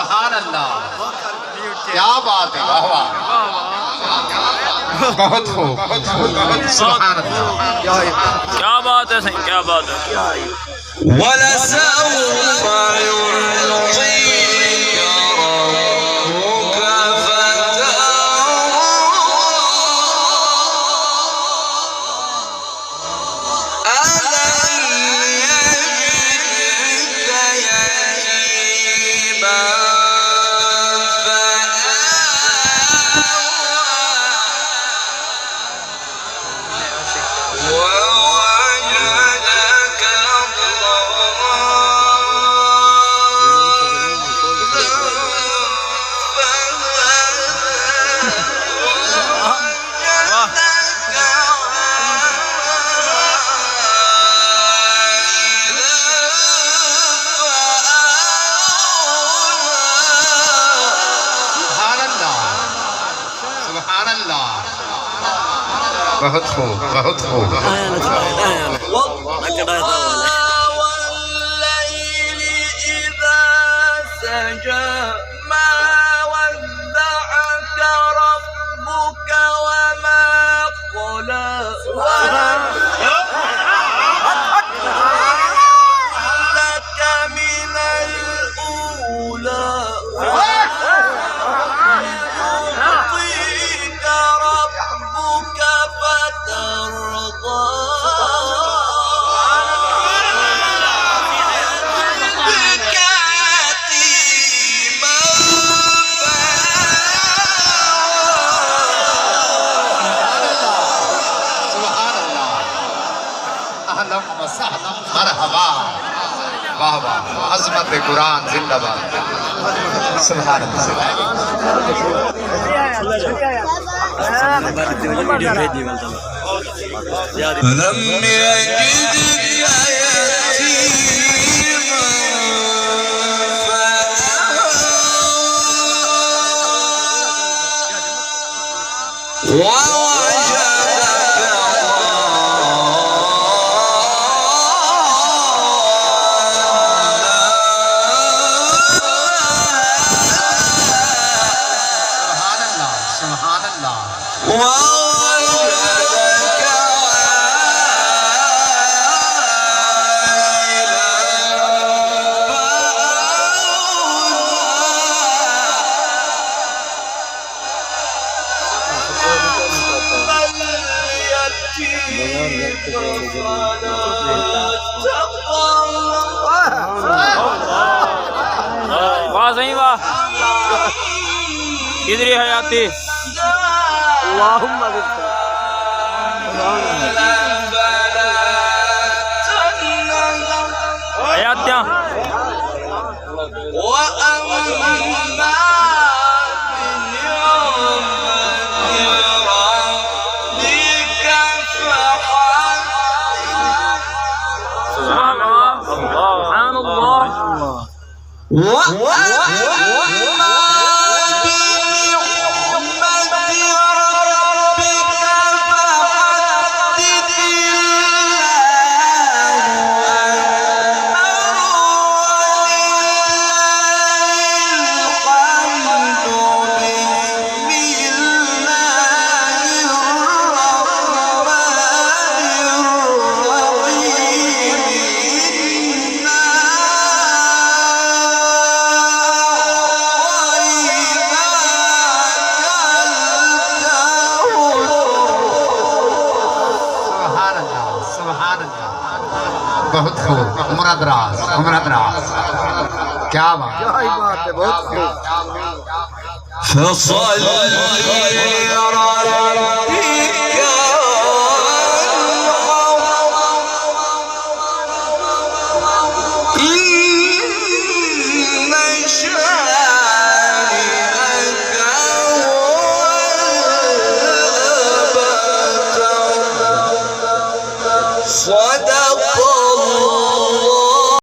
सुभान अल्लाह, क्या बात है, वाह वाह, बहुत खूब, सुभान अल्लाह, क्या बात है सही, क्या बात है। ولسوف يعطيك ربك فترضى ألم يجدك يتيما فآوى ووجدك सुभान अल्लाह, सुभान अल्लाह, बहुत खूब, बहुत खूब। والليل إذا سجى ما ودعك ربك وما قلى لك من الأولى يعطيك ربك فترضى بك يتيما सुभान अल्लाह, अहलन व सहलन, मरहबा, वाह वाह, अज़मत कुरान जिंदाबाद, सुभान अल्लाह। لم يجدك يتيما فآوى ووجدك सुभान अल्लाह, सुभान अल्लाह, ووجدك वाह सही वाह। किधर हयाती हयात्या وأما بنعمة ربك سبحان الله، سبحان الله، وأما بنعمة ربك فحدث बहुत खूब, उम्र दराज, उम्र दराज, क्या बात है, बहुत खूब। فصل لربك إن شانئك هو الأبتر. صدق